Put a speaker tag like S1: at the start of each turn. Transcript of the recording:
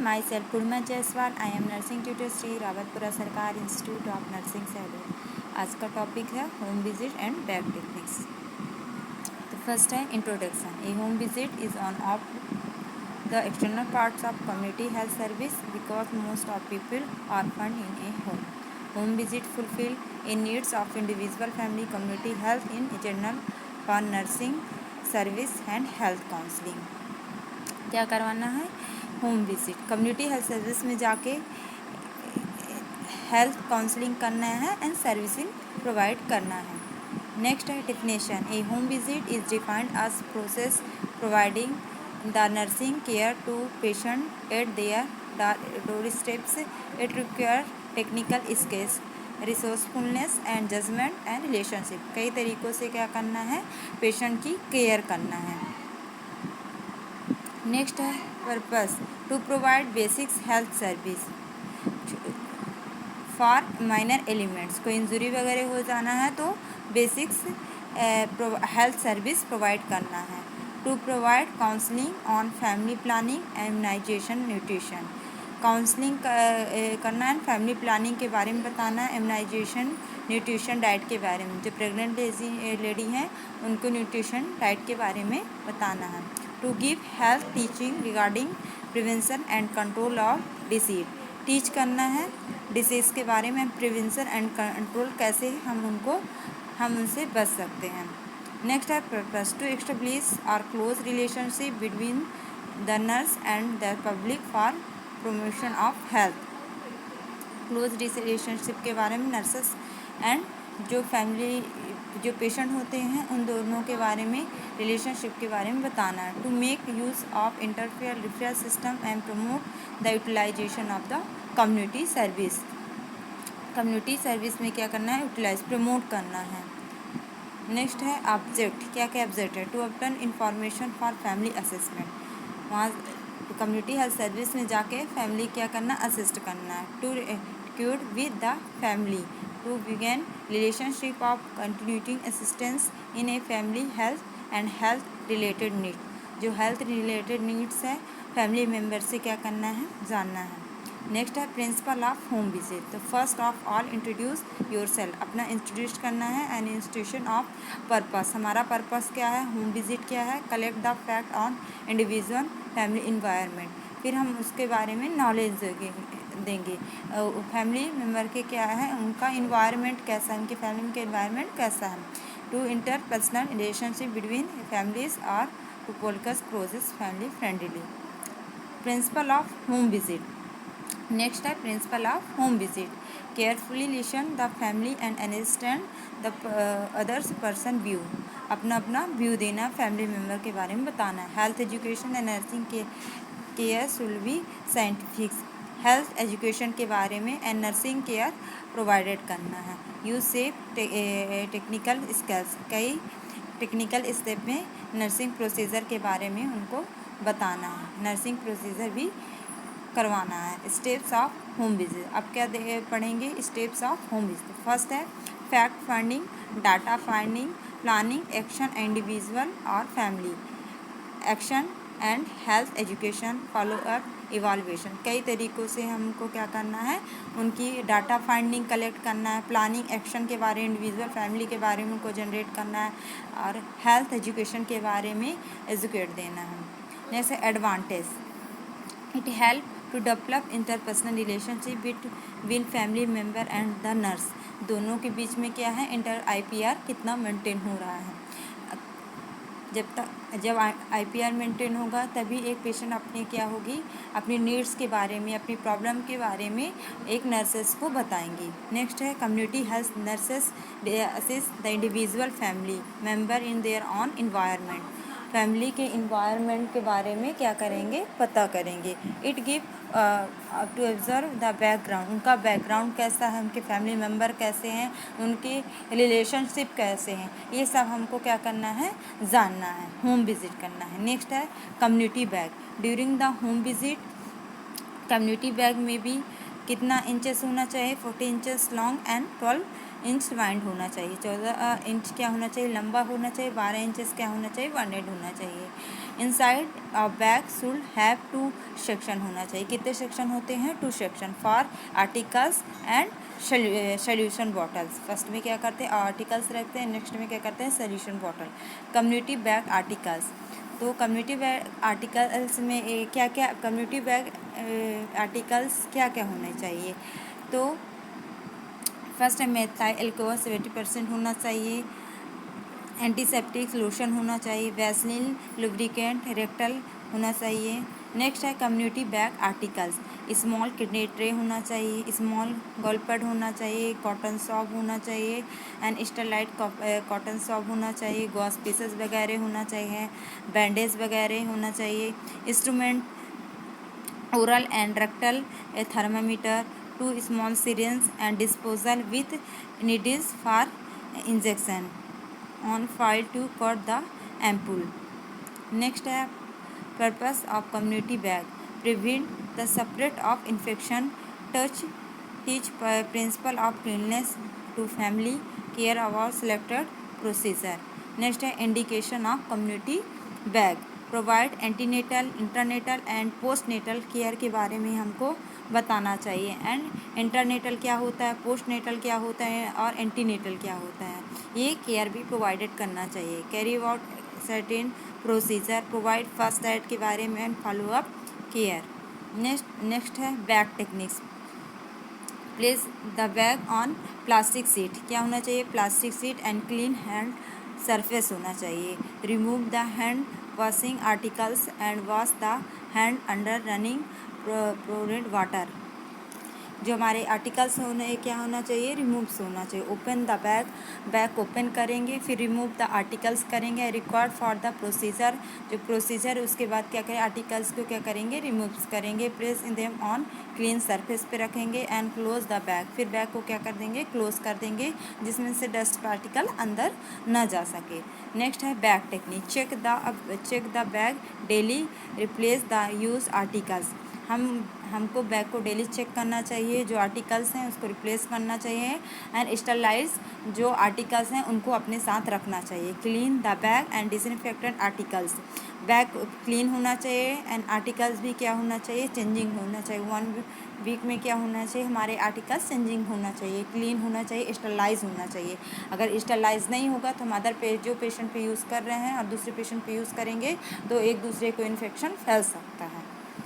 S1: My self Purnima Jaiswal. I am nursing tutor Shri Rawatpura Sarkar institute of nursing Shahdol. आज का topic है home visit and bag techniques. तो first है introduction. A home visit is one of the external parts of community health service because most of people are found in a home. Home visit fulfill a needs of individual, family, community health in general for nursing service and health counseling. क्या करवाना है? Home visit community health service में जाके health counselling करना है and servicing provide करना है. Next है definition. A home visit is defined as process providing the nursing care to patient at their door steps. It require technical skills, resourcefulness and judgement and relationship. कई तरीक़ों से क्या करना है? Patient की केयर करना है. नेक्स्ट है purpose. To provide basics health service for minor ailments. कोई इंजरी वगैरह हो जाना है तो बेसिक्स हेल्थ सर्विस प्रोवाइड करना है. To provide counselling on family planning, immunisation, nutrition. Counselling करना है, फैमिली प्लानिंग के बारे में बताना है, इम्यूनाइजेशन, न्यूट्रिशन, डाइट के बारे में. जो प्रेग्नेंट लेडी हैं उनको न्यूट्रिशन डाइट के बारे में बताना है. To give health teaching regarding prevention and control of disease. Teach करना है डिसीज़ के बारे में, प्रिवेंशन एंड कंट्रोल कैसे हम उनसे बच सकते हैं. नेक्स्ट है पर्पस. टू एस्टेब्लिश और close relationship between the nurse and the public for promotion of health. Close relationship के बारे में नर्सेस एंड जो पेशेंट होते हैं उन दोनों के बारे में, रिलेशनशिप के बारे में बताना है. To make use of interfere refer system and promote the utilisation of the community service. Community service में क्या करना है? यूटिलाइज, प्रमोट करना है. नेक्स्ट है ऑब्जेक्ट. क्या क्या ऑब्जेक्ट है? To obtain information for family assessment. वहाँ कम्युनिटी हेल्थ सर्विस में जाके फैमिली क्या करना? असिस्ट करना है. To cure with the family. To begin relationship of continuing assistance in a family health and health related need. जो health related needs है family member से क्या करना है? जानना है. नेक्स्ट है प्रिंसिपल ऑफ होम विजिट. तो first of all introduce yourself. अपना इंट्रोड्यूस करना है. An institution of purpose. हमारा पर्पस क्या है? होम विजिट क्या है? Collect the fact on individual family environment. फिर हम उसके बारे में नॉलेज देंगे. फैमिली मेम्बर के क्या है, उनका इन्वायरमेंट कैसा है, उनके फैमिली के इन्वायरमेंट कैसा है. To interpersonal relationship between families और to focus closest family friendly. Principle of home visit. Next है principle of home visit. Carefully listen the family and understand the others person view. अपना view देना, family member के बारे में बताना है. Health education and nursing care should be scientific. Health education के बारे में एंड नर्सिंग केयर प्रोवाइडेड करना है. यूज से टेक्निकल स्किल्स. कई टेक्निकल स्टेप में नर्सिंग प्रोसीजर के बारे में उनको बताना है. नर्सिंग प्रोसीजर भी करवाना है. Steps of home visit. अब क्या पढ़ेंगे? Steps of home visit. First है fact finding, data finding, planning, action individual और family, action and health education, follow up, evaluation. कई तरीक़ों से हमको क्या करना है? उनकी डाटा फाइंडिंग कलेक्ट करना है, प्लानिंग, एक्शन के बारे में, इंडिविजुअल फैमिली के बारे में उनको जनरेट करना है और हेल्थ एजुकेशन के बारे में एजुकेट देना है. जैसे advantage. It help to develop interpersonal relationship between family member and the nurse. दोनों के बीच में क्या है? IPR कितना मेंटेन हो रहा है. जब IPR मेंटेन होगा तभी एक पेशेंट अपनी नीड्स के बारे में, अपनी प्रॉब्लम के बारे में एक नर्सेस को बताएंगी. नेक्स्ट है community health nurses assist the individual family member in their own environment. Family के इन्वायरमेंट के बारे में क्या करेंगे? पता करेंगे. It give to observe the background. उनका बैकग्राउंड कैसा है, उनके फैमिली मेम्बर कैसे हैं, उनके रिलेशनशिप कैसे हैं, ये सब हमको क्या करना है? जानना है, होम विजिट करना है. नेक्स्ट है community bag. During the home visit community bag में भी कितना इंचेस होना चाहिए? 40 inches long and 12 inch wide होना चाहिए. 14 इंच क्या होना चाहिए? लंबा होना चाहिए. 12 इंचेस क्या होना चाहिए? वाइड होना चाहिए. Inside a bag should have 2 section होना चाहिए। कितने सेक्शन होते हैं? 2 section for articles and solution bottles. First में क्या करते हैं? आर्टिकल्स रखते हैं, नेक्स्ट में क्या करते हैं? Solution bottle. Community bag articles, तो कम्युनिटी बैग आर्टिकल्स में क्या क्या कम्युनिटी बैग आर्टिकल्स क्या क्या होने चाहिए? तो फर्स्ट है मेथाइल अल्कोहल 70% होना चाहिए, एंटीसेप्टिक लोशन होना चाहिए, वैसलीन लुब्रिकेंट रेक्टल होना चाहिए। नेक्स्ट है community bag articles, small kidney tray होना चाहिए, स्मॉल गोलपैड होना चाहिए, कॉटन सॉब होना चाहिए एंड स्टरलाइट कॉटन सॉब होना चाहिए, गॉस पीसेस वगैरह होना चाहिए, बैंडेज वगैरह होना चाहिए, instrument oral and rectal, a thermometer, 2 small syringes and disposal with needles for injection on file to cut the ampoule. Next है purpose of community bag, prevent the spread of infection, teach principle of cleanliness to family, care about selected procedure. Next है indication of community bag, provide antenatal intranatal and postnatal care के बारे में हमको बताना चाहिए। And intranatal क्या होता है, पोस्टनेटल क्या होता है और एंटीनेटल क्या होता है, ये केयर भी प्रोवाइडेड करना चाहिए। Carry out certain procedure, provide first aid के बारे में and follow up care. Next है bag techniques, place the bag on plastic sheet, क्या होना चाहिए? Plastic sheet and clean hand surface होना चाहिए। Remove the hand washing articles and wash the hand under running प्रोरेड वाटर, जो हमारे articles होने क्या होना चाहिए? रिमूव्स होना चाहिए। Open the bag, bag open करेंगे, फिर रिमूव द आर्टिकल्स करेंगे। रिकॉर्ड फॉर द प्रोसीजर, जो प्रोसीजर उसके बाद क्या करें? आर्टिकल्स को क्या करेंगे? रिमूव्स करेंगे। Place in them on clean surface पे रखेंगे एंड क्लोज द बैग, फिर बैग को क्या कर देंगे? क्लोज कर देंगे, जिसमें से डस्ट पार्टिकल अंदर न जा सके। नेक्स्ट है bag technique, check the bag daily, replace the use articles, हमको बैग को डेली चेक करना चाहिए, जो आर्टिकल्स हैं उसको रिप्लेस करना चाहिए एंड स्टरलाइज जो आर्टिकल्स हैं उनको अपने साथ रखना चाहिए। Clean the bag and disinfectant articles, bag clean होना चाहिए एंड आर्टिकल्स भी क्या होना चाहिए? चेंजिंग होना चाहिए। 1 वीक में क्या होना चाहिए? हमारे आर्टिकल्स चेंजिंग होना चाहिए, क्लीन होना चाहिए, स्टरलाइज होना चाहिए। अगर स्टरलाइज नहीं होगा तो हम जो पेशेंट पे यूज़ कर रहे हैं और दूसरे पेशेंट पे यूज़ करेंगे तो एक दूसरे को इन्फेक्शन फैल सकता है।